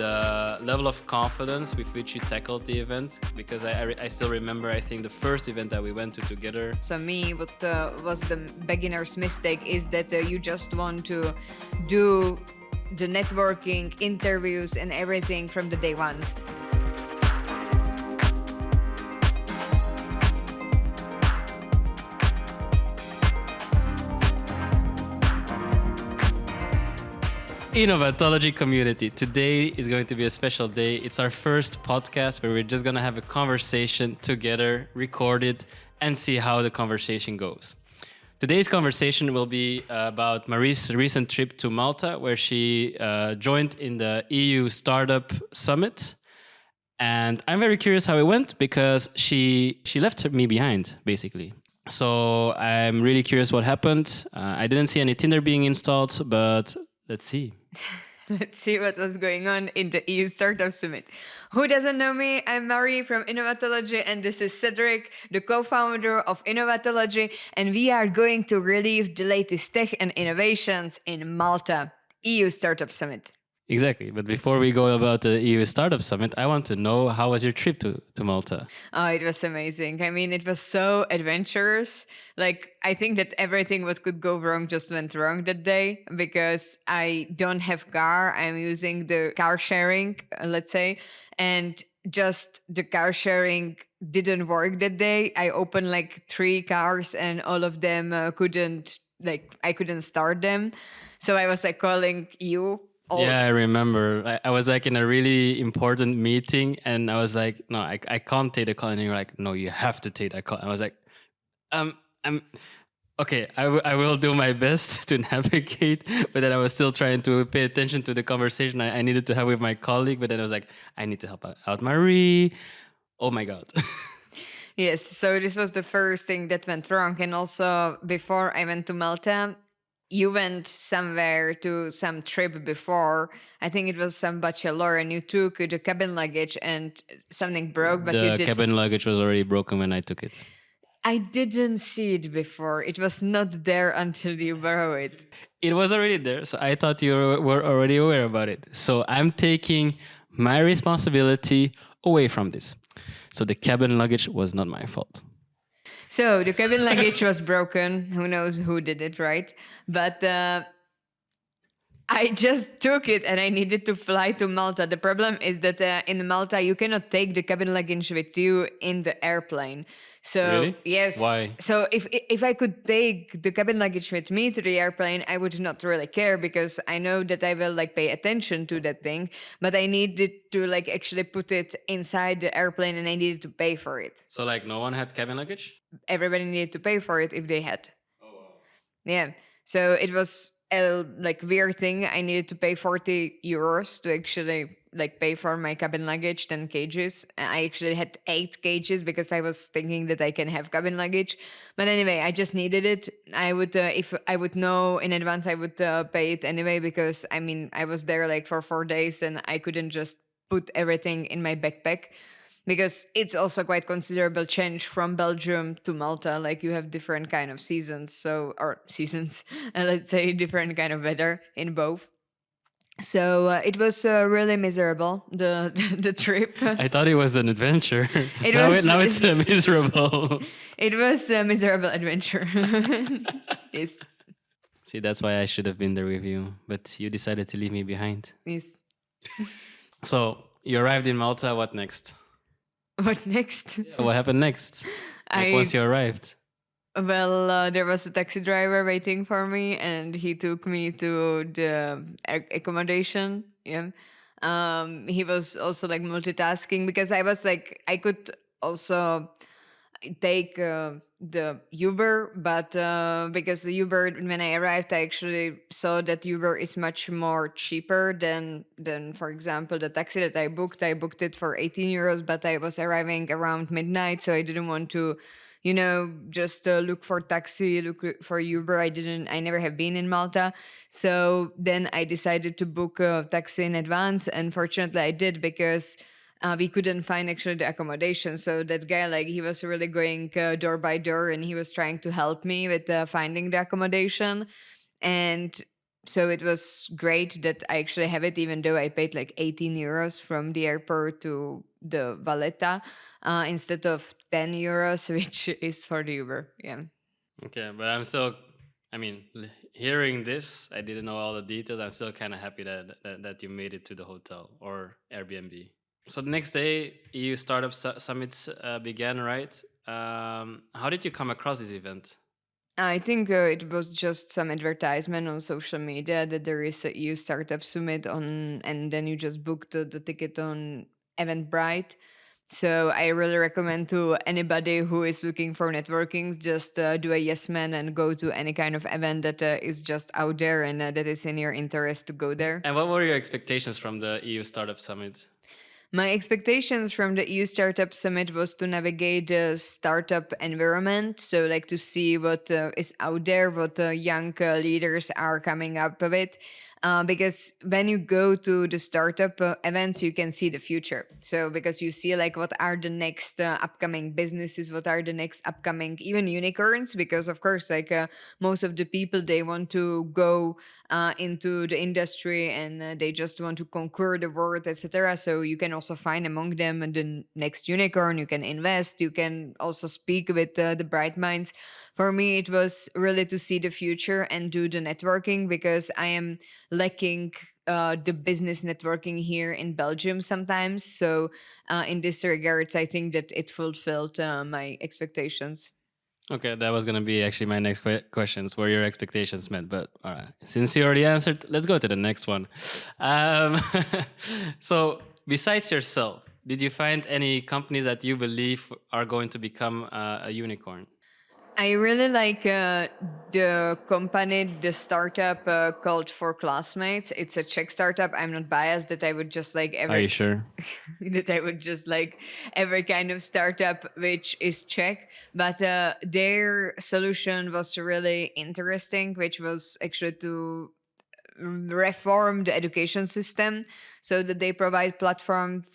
the level of confidence with which you tackled the event, because I still remember, I think, the first event that we went to together. So me, what was the beginner's mistake is that you just want to do the networking, interviews and everything from the day one. Innovatology community, today is going to be a special day. It's our first podcast where we're just going to have a conversation together, record it, and see how the conversation goes. Today's conversation will be about Marie's recent trip to Malta, where she joined in the EU Startup Summit. And I'm very curious how it went, because she left me behind, basically. So I'm really curious what happened. I didn't see any Tinder being installed, but let's see. Let's see what was going on in the EU Startup Summit. Who doesn't know me? I'm Marie from Innovatology, and this is Cedric, the co-founder of Innovatology, and we are going to relive the latest tech and innovations in Malta, EU Startup Summit. Exactly. But before we go about the EU Startup Summit, I want to know, how was your trip to Malta? Oh, it was amazing. I mean, it was so adventurous. Like, I think that everything what could go wrong just went wrong that day, because I don't have car. I'm using the car sharing, let's say, and just the car sharing didn't work that day. I opened like 3 cars and all of them I couldn't start them. So I was like calling you. Yeah, I remember. I was like in a really important meeting, and I was like, no, I can't take the call. And you're like, no, you have to take that call. I was like, I'm okay. I will do my best to navigate, but then I was still trying to pay attention to the conversation I needed to have with my colleague. But then I was like, I need to help out Marie. Oh my God. Yes, so this was the first thing that went wrong. And also, before I went to Malta, you went somewhere to some trip before. I think it was some bachelor, and you took the cabin luggage and something broke, but you The did. cabin luggage was already broken when I took it. I didn't see it before. It was not there until you borrowed it. It was already there, so I thought you were already aware about it. So I'm taking my responsibility away from this. So the cabin luggage was not my fault. So the cabin luggage was broken. Who knows who did it, right? But I just took it and I needed to fly to Malta. The problem is that in Malta, you cannot take the cabin luggage with you in the airplane. So Really? yes. Why? So if I could take the cabin luggage with me to the airplane, I would not really care, because I know that I will like pay attention to that thing. But I needed to like actually put it inside the airplane, and I needed to pay for it. So like no one had cabin luggage? Everybody needed to pay for it if they had. Oh, wow. Yeah. So it was a like weird thing. I needed to pay 40 euros to actually like pay for my cabin luggage, 10 cages. I actually had 8 cages because I was thinking that I can have cabin luggage. But anyway, I just needed it. I would, if I would know in advance, I would pay it anyway, because I mean, I was there like for 4 days and I couldn't just put everything in my backpack, because it's also quite considerable change from Belgium to Malta. Like, you have different kind of seasons, let's say different kind of weather in both. So it was really miserable, the trip. I thought it was an adventure. Now it's miserable. It was a miserable adventure. Yes. See, that's why I should have been there with you, but you decided to leave me behind. Yes. So you arrived in Malta. What next? What next? What happened next? Once you arrived? Well, there was a taxi driver waiting for me, and he took me to the accommodation. Yeah. He was also like multitasking, because I was like, I could also take the Uber, but because the Uber, when I arrived, I actually saw that Uber is much more cheaper than for example the taxi that I booked. I booked it for 18 euros, but I was arriving around midnight, so I didn't want to, just look for taxi, look for Uber. I never have been in Malta, so then I decided to book a taxi in advance, and fortunately I did, because we couldn't find actually the accommodation. So that guy, like, he was really going door by door, and he was trying to help me with finding the accommodation. And So it was great that I actually have it, even though I paid like 18 euros from the airport to the Valletta instead of 10 euros, which is for the Uber. Yeah. Okay, but I'm still, I mean, hearing this, I didn't know all the details. I'm still kind of happy that you made it to the hotel or Airbnb. So the next day, EU Startup Summits began, right? How did you come across this event? I think it was just some advertisement on social media that there is a EU Startup Summit on, and then you just book the ticket on Eventbrite. So I really recommend to anybody who is looking for networking, just do a yes man and go to any kind of event that is just out there and that is in your interest to go there. And what were your expectations from the EU Startup Summit? My expectations from the EU Startup Summit was to navigate the startup environment. So, like to see what is out there, what young leaders are coming up with. Because when you go to the startup events, you can see the future. So, because you see like what are the next upcoming businesses, what are the next upcoming even unicorns. Because of course, like most of the people they want to go into the industry and they just want to conquer the world, etc. So you can also find among them the next unicorn. You can invest. You can also speak with the bright minds. For me, it was really to see the future and do the networking because I am lacking the business networking here in Belgium sometimes. So in this regards, I think that it fulfilled my expectations. Okay, that was gonna be actually my next questions. Were your expectations met? But all right, since you already answered, let's go to the next one. Um, so, besides yourself, did you find any companies that you believe are going to become a unicorn? I really like the company, the startup called For Classmates. It's a Czech startup. I'm not biased that I would just like Are you every sure? that I would just like every kind of startup which is Czech. But their solution was really interesting, which was actually to reform the education system so that they provide platforms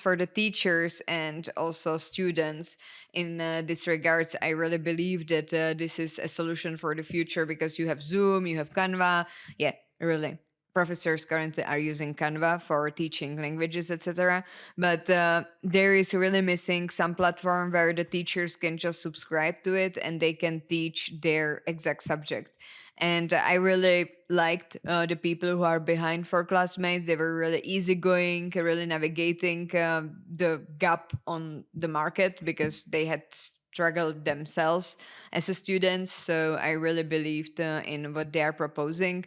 for the teachers and also students. In this regards, I really believe that this is a solution for the future because you have Zoom, you have Canva. Yeah, really, professors currently are using Canva for teaching languages, etc. But there is really missing some platform where the teachers can just subscribe to it and they can teach their exact subject. And I really liked the people who are behind For Classmates. They were really easygoing, really navigating the gap on the market because they had struggled themselves as a student. So I really believed in what they are proposing.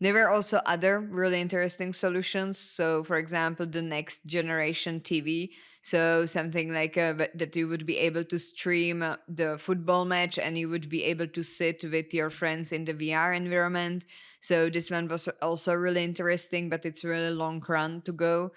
There were also other really interesting solutions. So, for example, the next generation TV. So, something like that you would be able to stream the football match and you would be able to sit with your friends in the VR environment. So, this one was also really interesting, but it's really long run to go.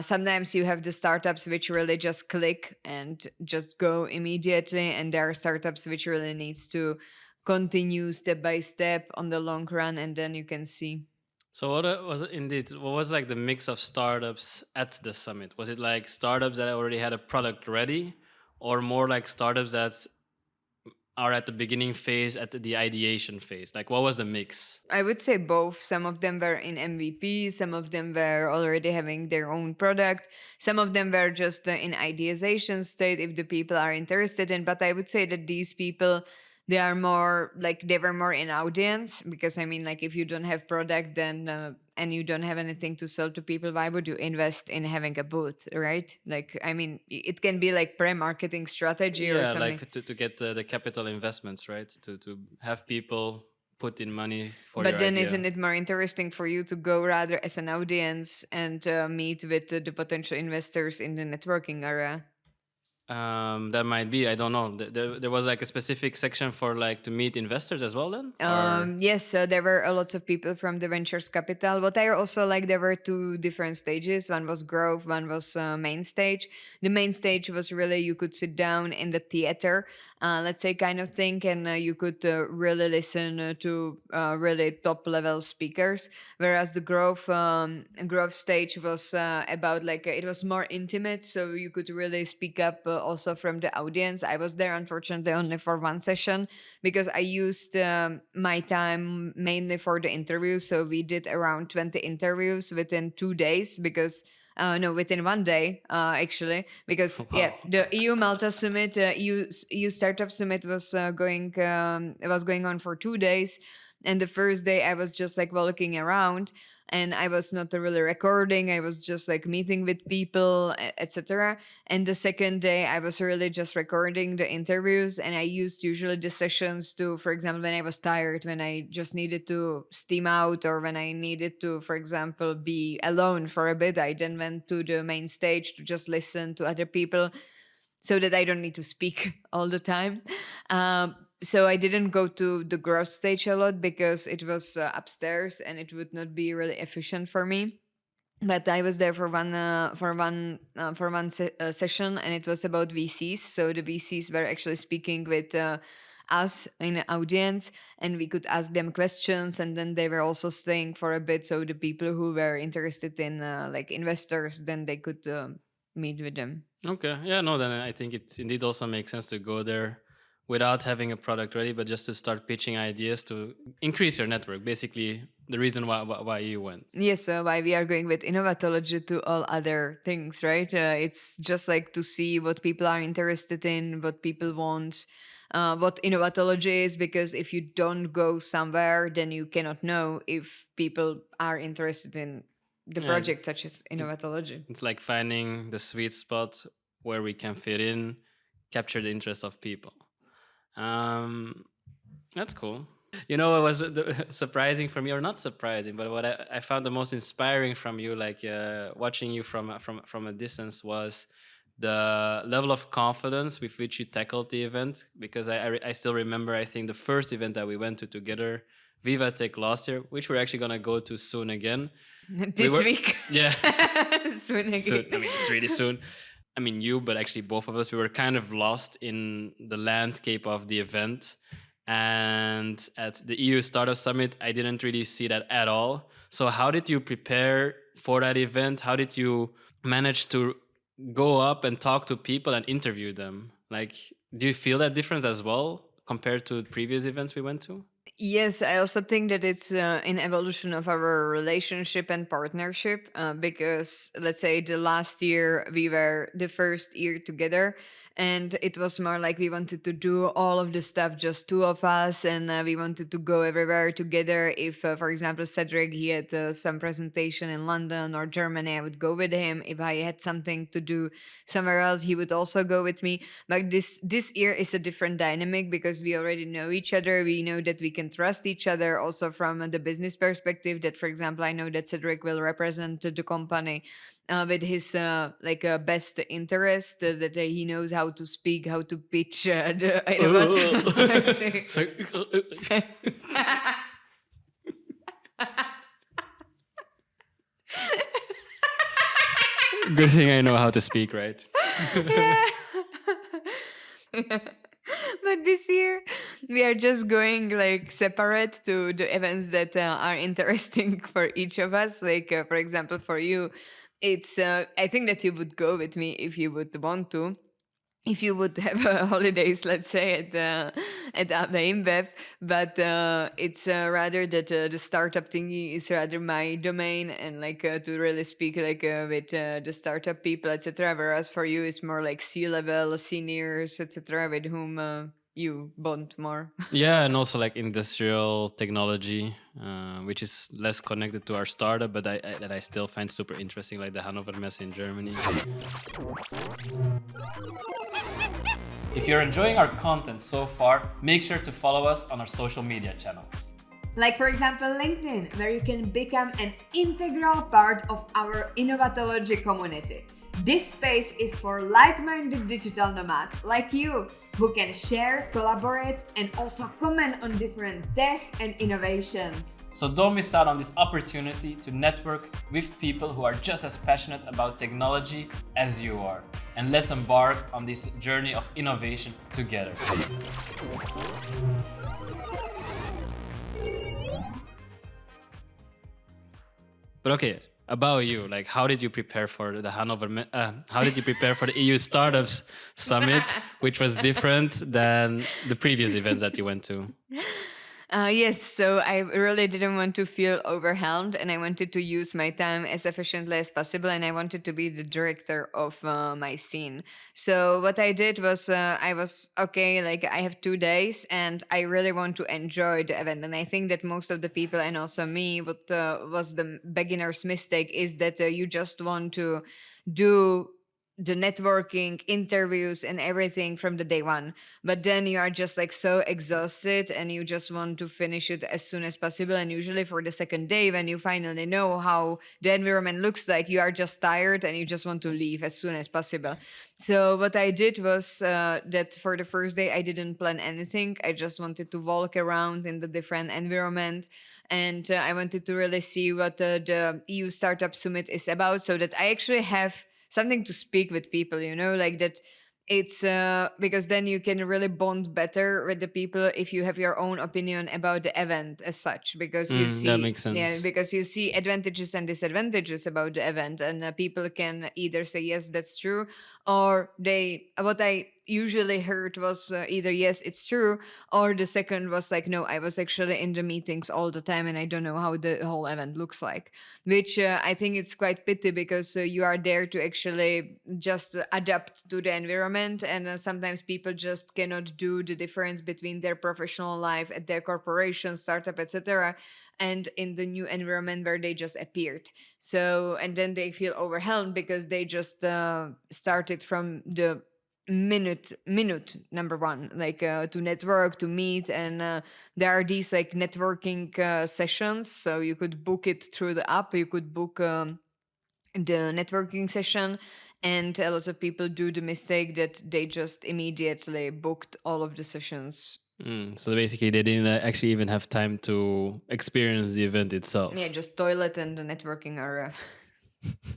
Sometimes you have the startups which really just click and just go immediately, and there are startups which really needs to continue step by step on the long run, and then you can see. So what was it indeed? What was like the mix of startups at the summit? Was it like startups that already had a product ready, or more like startups that are at the beginning phase, at the ideation phase? Like, what was the mix? I would say both. Some of them were in MVP, some of them were already having their own product, some of them were just in ideation state if the people are interested in. But I would say that these people, they are more like they were more in audience because I mean, like if you don't have product, then and you don't have anything to sell to people, why would you invest in having a booth, right? Like I mean, it can be like pre-marketing strategy or Yeah, something. like to get the capital investments, right? To have people put in money for But your then, idea. isn't it more interesting for you to go rather as an audience and meet with the potential investors in the networking area? That might be. I don't know. There was like a specific section for like to meet investors as well, then, or Yes, there were a lot of people from the ventures capital. But I also like there were two different stages. One was growth, one was main stage. The main stage was really you could sit down in the theater, let's say, kind of thing, and you could really listen to really top level speakers. Whereas the growth stage was about like it was more intimate, so you could really speak up also from the audience. I was there, unfortunately, only for one session because I used my time mainly for the interviews. So we did around 20 interviews within 2 days because no, within one day, actually, because Wow. the EU Malta Summit, EU Startup Summit was going on for 2 days, and the first day I was just like walking around, and I was not really recording. I was just like meeting with people, etc. And the second day, I was really just recording the interviews, and I used usually the sessions to, for example, when I was tired, when I just needed to steam out, or when I needed to, for example, be alone for a bit, I then went to the main stage to just listen to other people so that I don't need to speak all the time. So I didn't go to the growth stage a lot because it was upstairs and it would not be really efficient for me. But I was there for one session, and it was about VCs. So the VCs were actually speaking with us in the audience, and we could ask them questions, and then they were also staying for a bit. So the people who were interested in like investors, then they could meet with them. Okay. Yeah, no, then I think it indeed also makes sense to go there without having a product ready, but just to start pitching ideas to increase your network. Basically, the reason why you went. Yes, so why we are going with innovatology to all other things, right? It's just like to see what people are interested in, what people want, what innovatology is, because if you don't go somewhere, then you cannot know if people are interested in the Yeah, project, such as innovatology. it's like finding the sweet spot where we can fit in, capture the interest of people. Um, that's cool. You know, what was surprising for me, or not surprising, but what I found the most inspiring from you, like watching you from a distance, was the level of confidence with which you tackled the event. Because I still remember, I think the first event that we went to together, Viva Tech last year, which we're actually gonna go to soon again. This week. Yeah. Soon again. Soon. I mean, it's really soon. I mean, you, but actually both of us, we were kind of lost in the landscape of the event. And at the EU Startup Summit, I didn't really see that at all. So how did you prepare for that event? How did you manage to go up and talk to people and interview them? Like, do you feel that difference as well compared to previous events we went to? Yes, I also think that it's an evolution of our relationship and partnership because, let's say, the last year we were the first year together, and it was more like we wanted to do all of the stuff just two of us, and we wanted to go everywhere together. If, for example, Cedric, he had some presentation in London or Germany, I would go with him. If I had something to do somewhere else, he would also go with me. But this year is a different dynamic because we already know each other. We know that we can trust each other also from the business perspective. That, for example, I know that Cedric will represent the company with his best interest, that he knows how to speak, how to pitch the innovative. So- Good thing I know how to speak, right? But this year we are just going like separate to the events that are interesting for each of us. Like for example, for you, it's I think that you would go with me if you would want to. If you would have holidays, let's say at InBev, but it's rather that the startup thingy is rather my domain, and like to really speak like with the startup people, etc. Whereas for you, it's more like C-level seniors, etc., with whom you bond more. Yeah, and also like industrial technology, which is less connected to our startup, but that I still find super interesting, like the Hannover Messe in Germany. If you're enjoying our content so far, make sure to follow us on our social media channels. Like, for example, LinkedIn, where you can become an integral part of our Innovatology community. This space is for like-minded digital nomads like you, who can share, collaborate, and also comment on different tech and innovations. So don't miss out on this opportunity to network with people who are just as passionate about technology as you are. And let's embark on this journey of innovation together. But okay, about you. Like, how did you prepare for the how did you prepare for the EU Startups Summit, which was different than the previous events that you went to? Yes, so I really didn't want to feel overwhelmed, and I wanted to use my time as efficiently as possible, and I wanted to be the director of my scene. So what I did was I was okay, like I have 2 days, and I really want to enjoy the event. And I think that most of the people, and also me, what was the beginner's mistake is that you just want to do the networking, interviews, and everything from the day one. But then you are just like so exhausted and you just want to finish it as soon as possible. And usually for the second day, when you finally know how the environment looks like, you are just tired and you just want to leave as soon as possible. So what I did was that for the first day, I didn't plan anything. I just wanted to walk around in the different environment. And I wanted to really see what the EU Startup Summit is about, so that I actually have something to speak with people, like that. It's because then you can really bond better with the people if you have your own opinion about the event as such, because you That see, makes sense. because you see advantages and disadvantages about the event, and people can either say yes, that's true, or what I usually heard was either yes, it's true, or the second was like, no, I was actually in the meetings all the time and I don't know how the whole event looks like, which I think it's quite pity, because you are there to actually just adapt to the environment, and sometimes people just cannot do the difference between their professional life at their corporation, startup, etc., and in the new environment where they just appeared. So, and then they feel overwhelmed because they just started from the minute number one, like to network, to meet, and there are these like networking sessions, so you could book it through the app, you could book the networking session, and a lot of people do the mistake that they just immediately booked all of the sessions. So basically, they didn't actually even have time to experience the event itself. Yeah, just toilet and the networking area.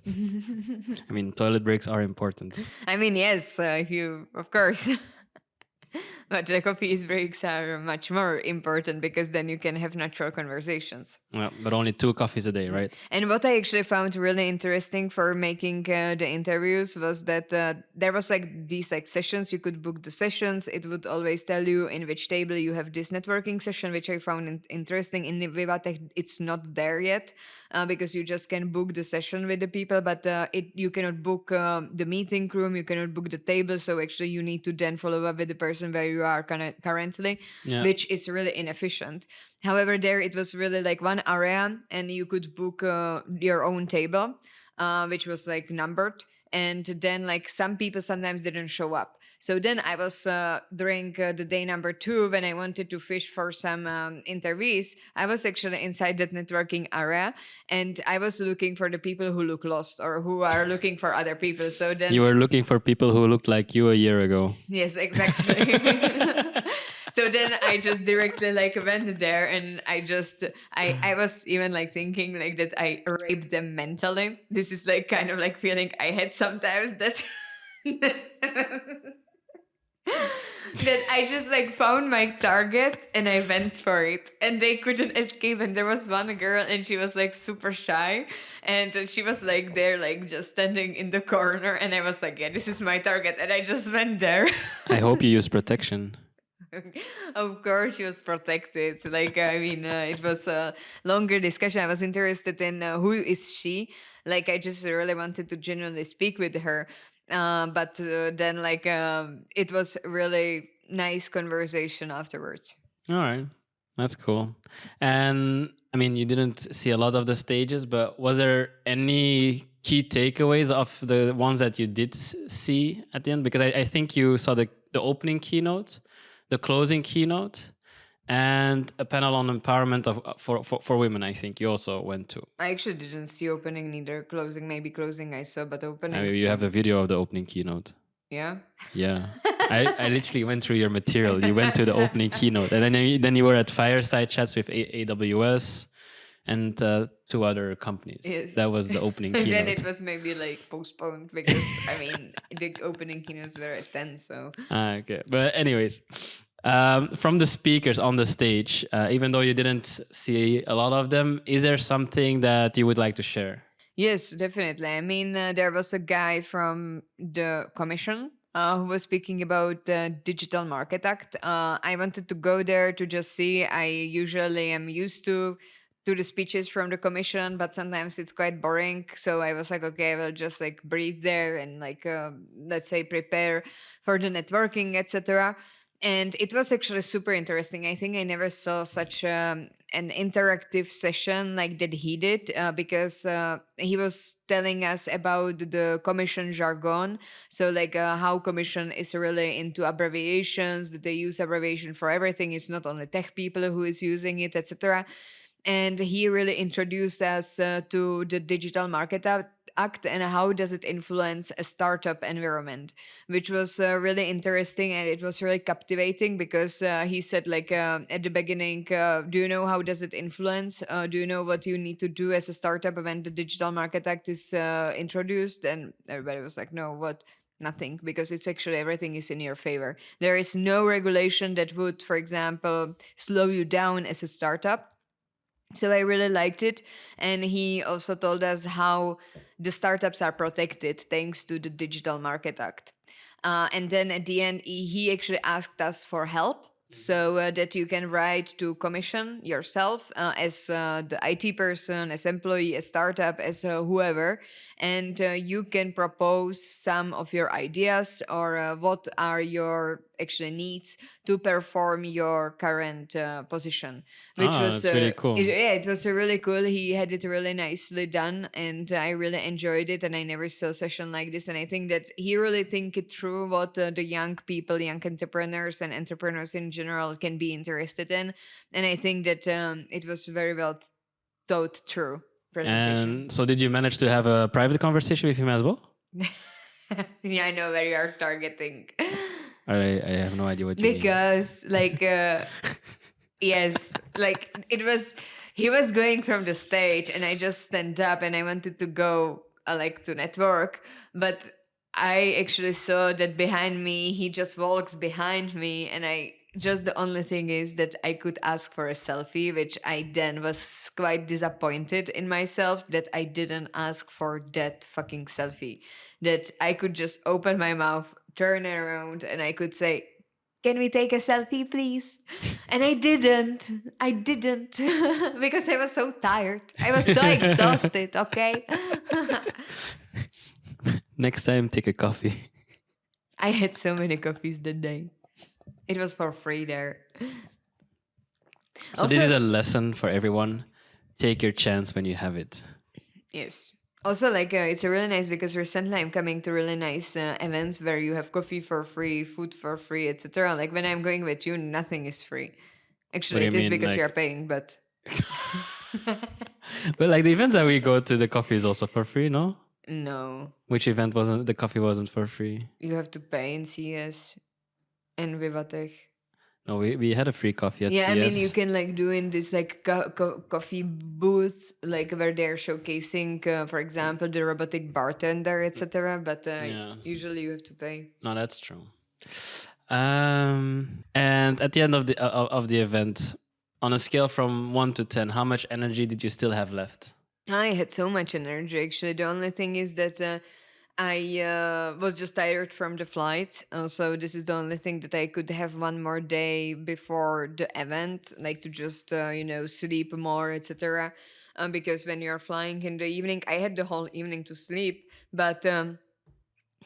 I mean, toilet breaks are important. I mean, yes, if you, of course. But the coffee breaks are much more important, because then you can have natural conversations. Well, but only 2 coffees a day, right? And what I actually found really interesting for making the interviews was that there was like these like sessions. You could book the sessions. It would always tell you in which table you have this networking session, which I found interesting. In Vivatech, it's not there yet, because you just can book the session with the people, but you cannot book the meeting room. You cannot book the table. So actually, you need to then follow up with the person where you are currently, which is really inefficient. However, there it was really like one area, and you could book your own table, which was like numbered. And then like some people sometimes didn't show up. So then I was during the day number 2, when I wanted to fish for some interviews, I was actually inside that networking area, and I was looking for the people who look lost or who are looking for other people. So then You were looking for people who looked like you a year ago. yes, exactly. So then I just directly like went there, and I was even like thinking like that I raped them mentally. This is like kind of like feeling I had sometimes, that that I just like found my target and I went for it, and they couldn't escape. And there was one girl, and she was like super shy, and she was like there like just standing in the corner, and I was like, yeah, this is my target, and I just went there. I hope you use protection. Of course, she was protected. Like, I mean, it was a longer discussion. I was interested in who is she. Like, I just really wanted to genuinely speak with her. But then, like, it was really nice conversation afterwards. All right. That's cool. And I mean, you didn't see a lot of the stages, but was there any key takeaways of the ones that you did see at the end? Because I think you saw the opening keynote, the closing keynote, and a panel on empowerment for women. I think you also went to. I actually didn't see opening, neither closing. Maybe closing I saw, but opening. I mean, you have a video of the opening keynote. Yeah. Yeah. I literally went through your material. You went to the opening keynote, and then you were at fireside chats with AWS and 2 other companies. Yes. That was the opening And keynote. then it was maybe like postponed, because I mean the opening keynotes were at 10. So Okay. But anyways, from the speakers on the stage, even though you didn't see a lot of them, is there something that you would like to share? Yes, definitely. I mean, there was a guy from the commission who was speaking about the Digital Market Act. I wanted to go there to just see. I usually am used to the speeches from the commission, but sometimes it's quite boring. So I was like, okay, I will just like breathe there and like let's say prepare for the networking, etc. And it was actually super interesting. I think I never saw such an interactive session like that he did, because he was telling us about the commission jargon. So like how commission is really into abbreviations, that they use abbreviation for everything. It's not only tech people who is using it, etc. And he really introduced us to the Digital Market Act and how does it influence a startup environment, which was really interesting, and it was really captivating because he said like at the beginning, do you know how does it influence? Do you know what you need to do as a startup when the Digital Market Act is introduced? And everybody was like, no, what? Nothing, because it's actually everything is in your favor. There is no regulation that would, for example, slow you down as a startup. So I really liked it. And he also told us how the startups are protected thanks to the Digital Market Act. And then at the end, he actually asked us for help. So that you can write to commission yourself as the IT person, as employee, as startup, as whoever, and you can propose some of your ideas or what are your actually needs to perform your current position, which Ah, was that's really cool. yeah, it was really cool. He had it really nicely done, and I really enjoyed it. And I never saw a session like this. And I think that he really think it through what the young people, young entrepreneurs, and entrepreneurs in general can be interested in. And I think that it was very well thought through presentation. And so, did you manage to have a private conversation with him as well? Yeah, I know where you are targeting. I have no idea what you mean. Because like yes, like it was he was going from the stage and I just stand up and I wanted to go like to network, but I actually saw that behind me he just walks behind me, and I just the only thing is that I could ask for a selfie, which I then was quite disappointed in myself that I didn't ask for that fucking selfie. That I could just open my mouth, turn around, and I could say, can we take a selfie, please? And I didn't. I didn't because I was so tired. I was so exhausted, okay? Next time, take a coffee. I had so many coffees that day. It was for free there. So, this is a lesson for everyone. Take your chance when you have it. Yes. Also, like, it's really nice because recently I'm coming to really nice events where you have coffee for free, food for free, etc. Like, when I'm going with you, nothing is free. Actually, What do you it is mean, because you like- are paying, but But like the events that we go to, the coffee is also for free, no? no, Which event wasn't the coffee wasn't for free? you have to pay in CS and Vivatech. No, we had a free coffee at Yeah, CS. I mean, you can like do in this like coffee booth, like where they're showcasing, for example, the robotic bartender, etc. But Yeah. usually you have to pay. No, that's true. And at the end of the event, on a scale from 1 to 10, how much energy did you still have left? I had so much energy. Actually, the only thing is that I was just tired from the flight. So this is the only thing that I could have one more day before the event, like to just sleep more, etc. Because when you're flying in the evening, I had the whole evening to sleep, but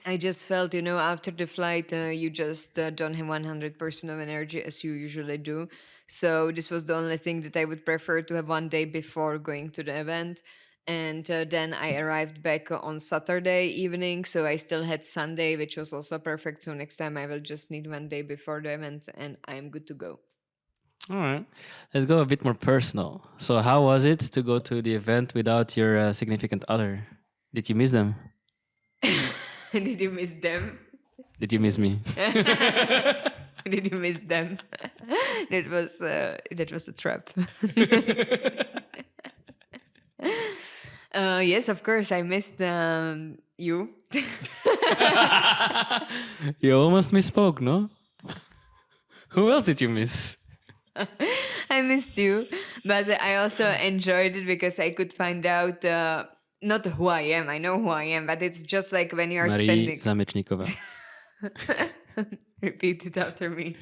I just felt, after the flight, you just don't have 100% of energy as you usually do. So this was the only thing that I would prefer to have one day before going to the event. And then I arrived back on Saturday evening. So I still had Sunday, which was also perfect. So next time I will just need one day before the event and I'm good to go. All right, let's go a bit more personal. So, how was it to go to the event without your significant other? Did you miss them? Did you miss them? Did you miss me? Did you miss them? That was a trap. Yes, of course, I missed you. You almost misspoke, no? Who else did you miss? I missed you, but I also enjoyed it because I could find out not who I am. I know who I am, but it's just like when you are Marie spending. Zamechnikova. Repeat it after me.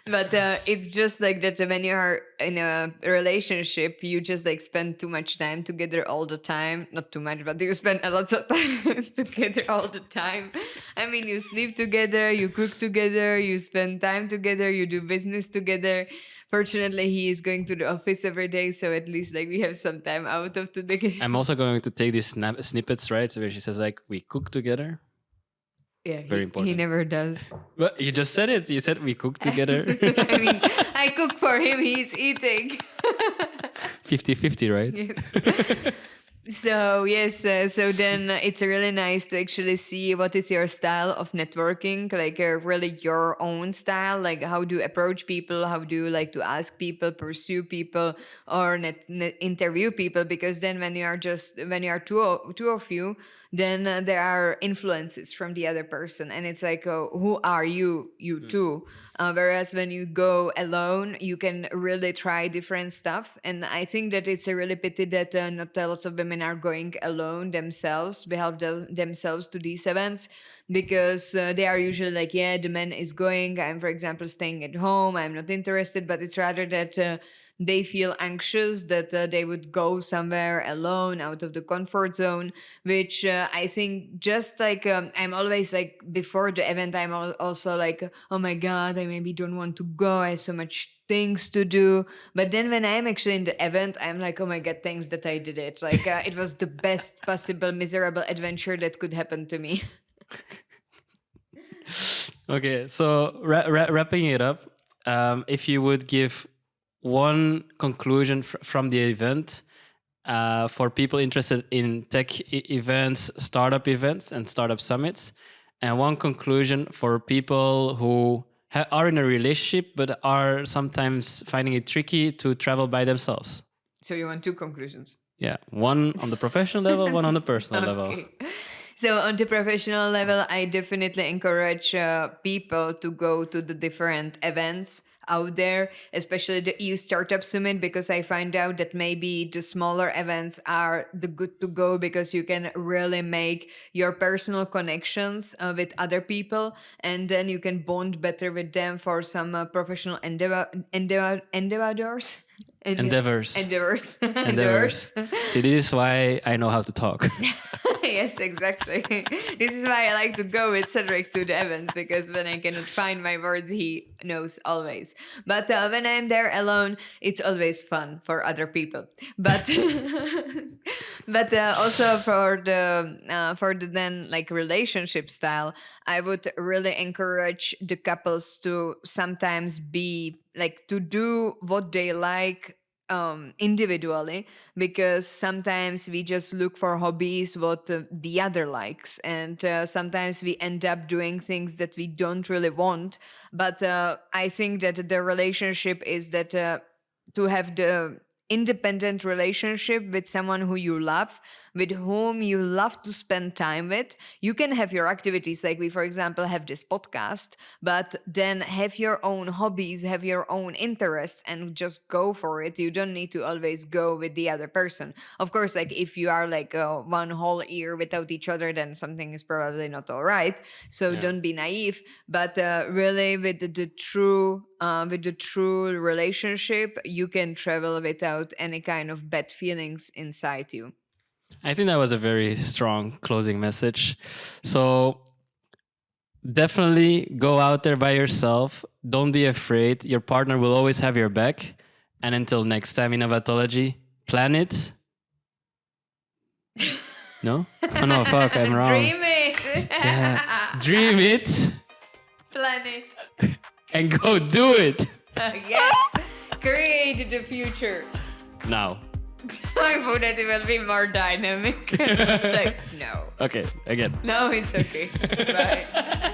But it's just like that when you are in a relationship, you just like spend too much time together all the time. Not too much, but you spend a lot of time together all the time. I mean, you sleep together, you cook together, you spend time together, you do business together. Fortunately, he is going to the office every day, so at least like we have some time out of the day. I'm also going to take these snippets, right? So where she says like, we cook together. Yeah, Very he important. never does. Well, you just said it. You said we cook together. I mean, I cook for him, he's eating. 50-50, right? Yes. So yes, so then it's really nice to actually see what is your style of networking, like really your own style, like how do you approach people, how do you like to ask people, pursue people, or interview people, because then when you are two of you, then there are influences from the other person, and it's like who are you two. Whereas when you go alone, you can really try different stuff. And I think that it's a really pity that not a lot of women are going alone themselves, themselves to these events, because they are usually like, yeah, the man is going. I'm, for example, staying at home. I'm not interested. But it's rather that they feel anxious that they would go somewhere alone out of the comfort zone, which I think just like I'm always like before the event, I'm also like, oh my God, I maybe don't want to go. I have so much things to do. But then when I'm actually in the event, I'm like, oh my God, thanks that I did it. Like it was the best possible miserable adventure that could happen to me. Okay, so wrapping it up, if you would give one conclusion from the event for people interested in tech events, startup events, and startup summits, and one conclusion for people who are in a relationship but are sometimes finding it tricky to travel by themselves. So you want two conclusions? Yeah, one on the professional level, one on the personal level. So on the professional level, I definitely encourage people to go to the different events out there, especially the EU Startup Summit, because I find out that maybe the smaller events are the good to go, because you can really make your personal connections with other people, and then you can bond better with them for some professional endeavors. Endeavors. Endeavors. See, this is why I know how to talk. Yes, exactly. This is why I like to go with Cedric to the events, because when I cannot find my words, he knows always. But when I'm there alone, it's always fun for other people. But but also for the then like relationship style, I would really encourage the couples to sometimes be like to do what they like individually, because sometimes we just look for hobbies what the other likes, and sometimes we end up doing things that we don't really want. But I think that the relationship is that to have the independent relationship with someone who you love, with whom you love to spend time with. You can have your activities, like we, for example, have this podcast, but then have your own hobbies, have your own interests, and just go for it. You don't need to always go with the other person. Of course, like if you are like one whole year without each other, then something is probably not all right. So don't be naive. But really, with the true relationship, you can travel without any kind of bad feelings inside you. I think that was a very strong closing message. So definitely go out there by yourself. Don't be afraid. Your partner will always have your back. And until next time, Innovatology, plan it. No? Oh no, fuck, I'm wrong. Dream it. Yeah. Dream it. Plan it. And go do it. Yes. Create the future. Now. I thought that it will be more dynamic. Like, no. Okay, again. No, it's okay. Bye.